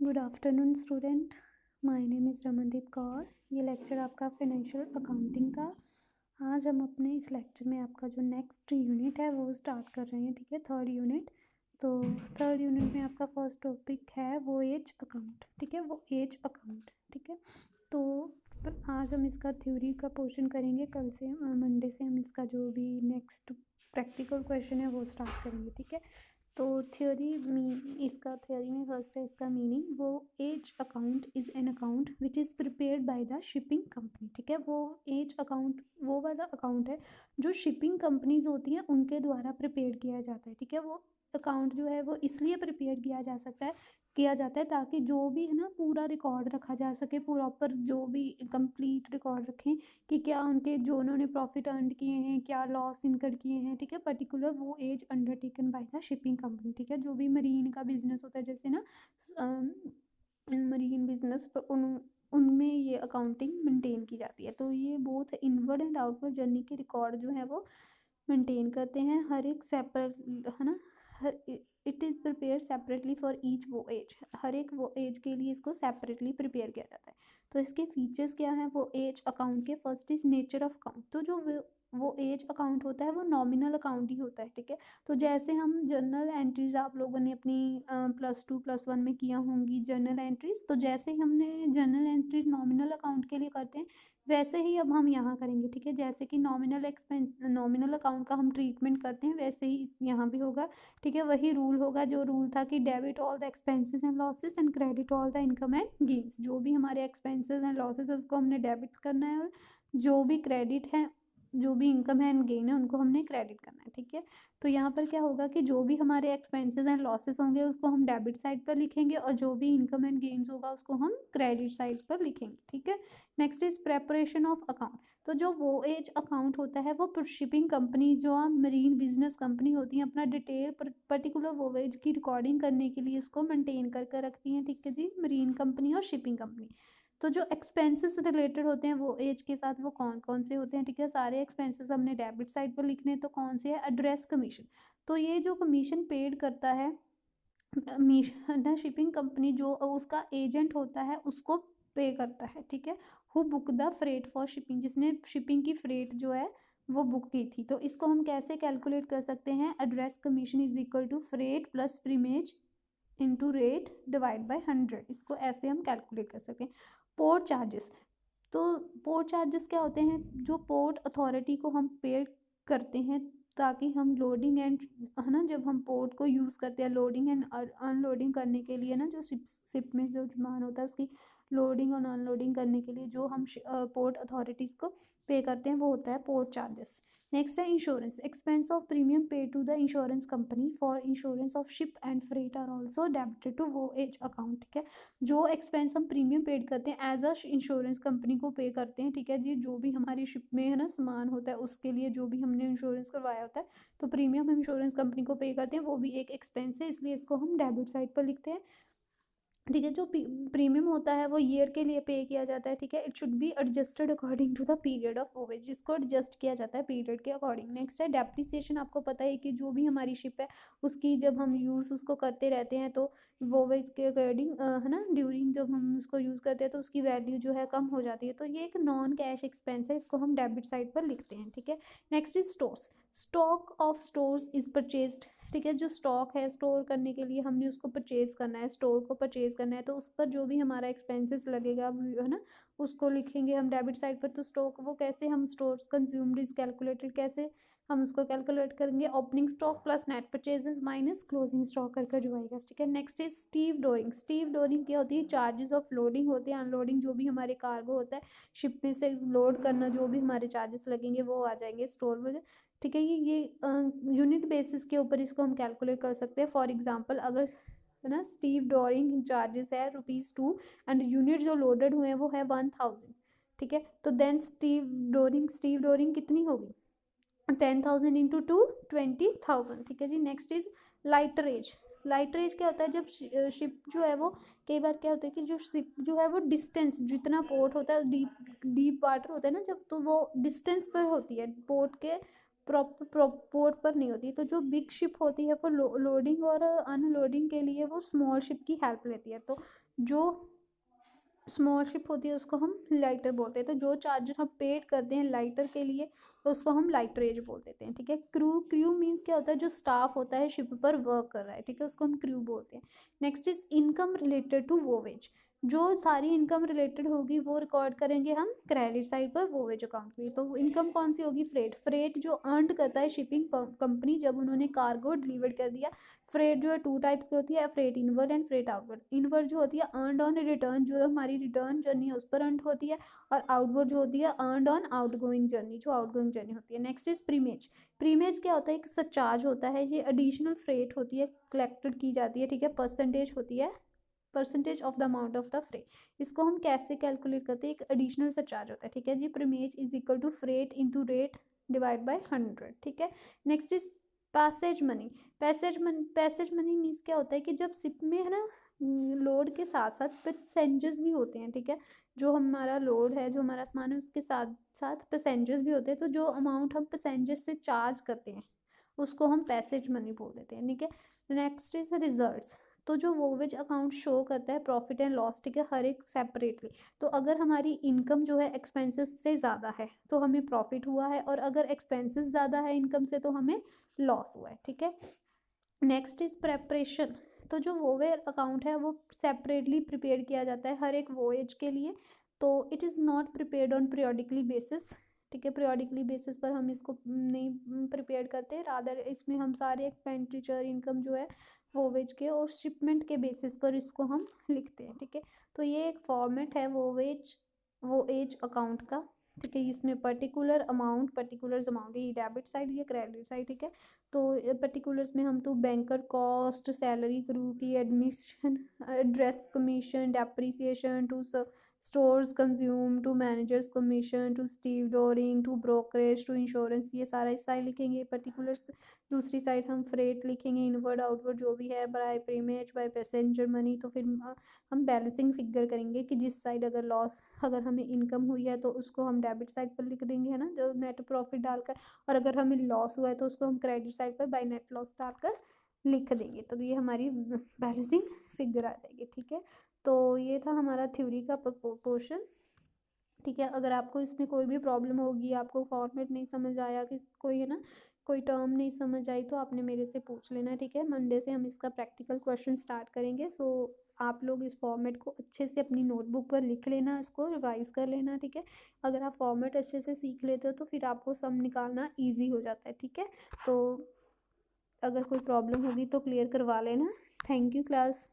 Good afternoon student, my name is Ramandeep Kaur. ये lecture आपका financial accounting का। आज हम अपने इस लेक्चर में आपका जो नेक्स्ट यूनिट है वो स्टार्ट कर रहे हैं। ठीक है, थर्ड यूनिट। तो थर्ड यूनिट में आपका फर्स्ट टॉपिक है वो एज अकाउंट। ठीक है, वो एज अकाउंट। ठीक है, तो आज हम इसका थ्योरी का पोर्शन करेंगे। कल से मंडे से हम इसका जो भी नेक्स्ट प्रैक्टिकल क्वेश्चन है वो स्टार्ट करेंगे। ठीक है, तो इसका थ्योरी में फर्स्ट है इसका meaning. Voyage account is an account which is prepared by the shipping company. ठीक है, वो एज अकाउंट वो वाला अकाउंट है जो शिपिंग कंपनीज होती हैं उनके द्वारा प्रिपेयर किया जाता है। ठीक है, वो अकाउंट जो है वो इसलिए प्रिपेयर किया जाता है ताकि जो भी है ना पूरा रिकॉर्ड रखा जा सके, प्रॉपर जो भी कंप्लीट रिकॉर्ड रखें कि क्या उनके जो उन्होंने प्रॉफिट अर्न किए हैं, क्या लॉस इनकर किए हैं। ठीक है, particular voyage undertaken by the shipping company. ठीक है, जो भी मरीन का बिजनेस होता है, जैसे ना मरीन बिजनेस, तो उनमें ये अकाउंटिंग मेंटेन की जाती है। तो ये both inward and outward journey के रिकॉर्ड जो है वो मेंटेन करते हैं। हर एक सेपरेट है ना, हर it is prepare separately for each वो एज। हर एक वो एज के लिए इसको सेपरेटली प्रिपेयर किया जाता है। तो इसके फीचर्स क्या हैं वो एज अकाउंट के? First is nature of account. तो जो वो एज अकाउंट होता है वो नॉमिनल अकाउंट ही होता है। ठीक है, तो जैसे हम जर्नल एंट्रीज आप लोगों ने अपनी +2 +1 में किया होंगी जर्नल एंट्रीज, तो जैसे ही हमने जर्नल एंट्रीज नॉमिनल अकाउंट के लिए करते हैं वैसे ही अब हम यहाँ करेंगे। ठीक है, जैसे कि नॉमिनल अकाउंट का हम ट्रीटमेंट करते हैं वैसे ही यहाँ भी होगा। ठीक है, वही रूल होगा जो रूल था कि debit all the expenses and losses and credit all the income and gains. जो भी हमारे एक्सपेंसेस एंड लॉसेस है उसको हमने डेबिट करना है, और जो भी क्रेडिट है, जो भी इनकम है एंड गेन है उनको हमने क्रेडिट करना है। ठीक है, तो यहाँ पर क्या होगा कि जो भी हमारे एक्सपेंसेस एंड लॉसेस होंगे उसको हम डेबिट साइड पर लिखेंगे, और जो भी इनकम एंड गेन्स होगा उसको हम क्रेडिट साइड पर लिखेंगे। ठीक है, next is preparation of account. तो जो वो एज अकाउंट होता है वो शिपिंग कंपनी जो मरीन बिजनेस कंपनी होती है अपना डिटेल पर्टिकुलर वो एज की रिकॉर्डिंग करने के लिए इसको मेंटेन करके रखती हैं। ठीक है जी, मरीन कंपनी और शिपिंग कंपनी। तो जो एक्सपेंसेस रिलेटेड होते हैं वो एज के साथ वो कौन कौन से होते हैं? ठीक है, सारे एक्सपेंसेस हमने डेबिट साइड पर लिखने हैं। तो कौन से है? Address commission. तो ये जो कमीशन पेड करता है ना शिपिंग कंपनी, जो उसका एजेंट होता है उसको पे करता है। ठीक है, who book the freight for shipping, जिसने शिपिंग की फ्रेट जो है वो बुक की थी। तो इसको हम कैसे कैलकुलेट कर सकते हैं? Address commission is equal to freight plus primage into rate divide by 100। इसको ऐसे हम कैलकुलेट कर सकते हैं। Port charges. तो पोर्ट चार्जेस क्या होते हैं? जो पोर्ट अथॉरिटी को हम पे करते हैं ताकि हम लोडिंग एंड है ना, जब हम पोर्ट को यूज़ करते हैं लोडिंग एंड अनलोडिंग करने के लिए ना, जो शिप में जो सामान होता है उसकी लोडिंग और अनलोडिंग करने के लिए जो हम पोर्ट अथॉरिटीज़ को पे करते हैं वो होता है पोर्ट चार्जेस। नेक्स्ट है insurance. Expense of premium pay to the insurance company for insurance of ship and freight are also debited to voyage account. ठीक है, जो एक्सपेंस हम प्रीमियम पेड करते हैं एज अ इंश्योरेंस कंपनी को पे करते हैं। ठीक है जी, जो भी हमारी शिप में है ना सामान होता है उसके लिए जो भी हमने इंश्योरेंस करवाया होता है तो प्रीमियम हम इंश्योरेंस कंपनी को पे करते हैं, वो भी एक एक्सपेंस है, इसलिए इसको हम डेबिट साइड पर लिखते हैं। ठीक है, जो प्रीमियम होता है वो ईयर के लिए पे किया जाता है। ठीक है, it should be adjusted according to the period of voyage. इसको एडजस्ट किया जाता है पीरियड के अकॉर्डिंग। नेक्स्ट है डेप्रिसिएशन। आपको पता है कि जो भी हमारी शिप है उसकी जब हम यूज़ उसको करते रहते हैं तो वोवेज के अकॉर्डिंग है ना, ड्यूरिंग जब हम उसको यूज़ करते हैं तो उसकी वैल्यू जो है कम हो जाती है। तो ये एक नॉन कैश एक्सपेंस है, इसको हम डेबिट साइड पर लिखते हैं। ठीक है, next is stores. Stock of stores is purchased. ठीक है, जो स्टॉक है स्टोर करने के लिए हमने उसको परचेज करना है, स्टोर को परचेज करना है, तो उस पर जो भी हमारा एक्सपेंसेस लगेगा है ना उसको लिखेंगे हम डेबिट साइड पर। तो स्टॉक वो कैसे हम स्टोर्स कंज्यूम्ड इज कैलकुलेटेड, कैसे हम उसको कैलकुलेट करेंगे? Opening stock plus net purchases minus closing stock करके जो आएगा। ठीक है, नेक्स्ट इज स्टीव डोरिंग। स्टीव डोरिंग क्या होती है? चार्जेस ऑफ लोडिंग होते हैं, अनलोडिंग जो भी हमारे कार्गो होता है शिप में से लोड करना, जो भी हमारे चार्जेस लगेंगे वो आ जाएंगे स्टोर में। ठीक है, ये यूनिट बेसिस के ऊपर इसको हम कैलकुलेट कर सकते हैं। फॉर एग्जांपल अगर है ना स्टीव डोरिंग चार्जेस है ₹2 एंड यूनिट जो लोडेड हुए हैं वो है 1000। ठीक है, तो देन स्टीव डोरिंग कितनी होगी? 10,000 इंटू 2 20,000। ठीक है जी, नेक्स्ट इज लाइटरेज। लाइटरेज क्या होता है? जब शिप जो है वो कई बार क्या होता है कि जो शिप जो है वो डिस्टेंस जितना पोर्ट होता है, डीप डीप वाटर होता है ना जब, तो वो डिस्टेंस पर होती है पोर्ट के प्रॉपर पोर्ट पर नहीं होती। तो जो बिग शिप होती है वो लोडिंग और अनलोडिंग के लिए वो स्मॉल शिप की हेल्प लेती है। तो जो स्मॉल शिप होती है उसको हम लाइटर बोलते हैं। तो जो चार्जेस हम पेड करते हैं लाइटर के लिए तो उसको हम लाइटरेज बोल देते हैं, ठीक है। क्रू मीन्स क्या होता है, जो स्टाफ होता है शिप पर वर्क कर रहा है, ठीक है, उसको हम क्रू बोलते हैं। Next is income related to voyage. जो सारी इनकम रिलेटेड होगी वो रिकॉर्ड करेंगे हम क्रेडिट साइड पर वोवेज अकाउंट में। तो इनकम कौन सी होगी, फ्रेट जो अर्न करता है शिपिंग कंपनी जब उन्होंने कार्गो डिलीवर कर दिया। फ्रेट जो है टू टाइप्स की होती है, freight inward and freight outward. Inward जो होती है अर्नड ऑन रिटर्न, जो हमारी रिटर्न जर्नी है उस पर अर्न होती है, और आउटवर्ड जो होती है अर्नड ऑन आउटगोइंग जर्नी, जो आउटगोइंग जर्नी होती है। Next is प्रीमेज। प्रीमेज क्या होता है, एक सरचार्ज होता है, ये एडिशनल फ्रेट होती है, कलेक्टेड की जाती है, ठीक है, परसेंटेज होती है, percentage of the amount of the freight. इसको हम कैसे कैलकुलेट करते हैं, एक एडिशनल सरचार्ज होता है, ठीक है जी। Primage is equal to freight into rate divide by 100, ठीक है। Next is passage money. Passage money means क्या होता है कि जब शिप में है ना लोड के साथ साथ पैसेंजर्स भी होते हैं, ठीक है। जो हमारा लोड है, जो हमारा सामान है, उसके साथ साथ पैसेंजर्स भी होते हैं। तो जो अमाउंट हम पैसेंजर से चार्ज करते हैं उसको हम पैसेज मनी बोल देते हैं, ठीक है। Next is results. तो जो वोवेज अकाउंट शो करता है प्रॉफिट एंड लॉस, ठीक है, हर एक सेपरेटली। तो अगर हमारी इनकम जो है एक्सपेंसेस से ज़्यादा है तो हमें प्रॉफिट हुआ है, और अगर एक्सपेंसेस ज़्यादा है इनकम से तो हमें लॉस हुआ है, ठीक है। Next is preparation. तो जो वोवेज अकाउंट है वो सेपरेटली प्रिपेयर किया जाता है हर एक वोएज के लिए। तो it is not prepared on periodically basis, ठीक है। पीरियोडिकली बेसिस पर हम इसको नहीं प्रिपेयर करते, रादर इसमें हम सारे एक्सपेंडिचर इनकम जो है वोवेज के और शिपमेंट के बेसिस पर इसको हम लिखते हैं, ठीक है। तो ये एक फॉर्मेट है वोएज अकाउंट का, ठीक है। इसमें पर्टिकुलर्स अमाउंट, ये डेबिट साइड, ये क्रेडिट साइड, ठीक है। तो पर्टिकुलर्स में हम तो बैंकर कॉस्ट, सैलरी, क्रू की admission, address commission, depreciation, to stores consume, to managers commission, to stevedoring, to brokerage, to insurance, ये सारा इस साइड लिखेंगे पर्टिकुलर्स। दूसरी साइड हम फ्रेट लिखेंगे, इनवर्ड आउटवर्ड जो भी है, बाय प्रीमेज, बाय पैसेंजर मनी। तो फिर हम बैलेंसिंग फिगर करेंगे कि जिस साइड अगर लॉस, अगर हमें इनकम हुई है तो उसको हम डेबिट साइड पर लिख देंगे, है ना, जो नेट प्रॉफिट डालकर। और अगर हमें लॉस हुआ है तो उसको हम क्रेडिट साइड पर बाय नेट लॉस डालकर लिख देंगे। तो ये हमारी बैलेंसिंग फिगर आ जाएगी, ठीक है। तो ये था हमारा थ्योरी का पोर्शन, ठीक है। अगर आपको इसमें कोई भी प्रॉब्लम होगी, आपको फॉर्मेट नहीं समझ आया, कि कोई है ना कोई टर्म नहीं समझ आई, तो आपने मेरे से पूछ लेना, ठीक है। मंडे से हम इसका प्रैक्टिकल क्वेश्चन स्टार्ट करेंगे। सो आप लोग इस फॉर्मेट को अच्छे से अपनी नोटबुक पर लिख लेना, इसको रिवाइज कर लेना, ठीक है। अगर आप फॉर्मेट अच्छे से सीख लेते हो तो फिर आपको सम निकालना ईजी हो जाता है, ठीक है। तो अगर कोई प्रॉब्लम होगी तो क्लियर करवा लेना। Thank you class.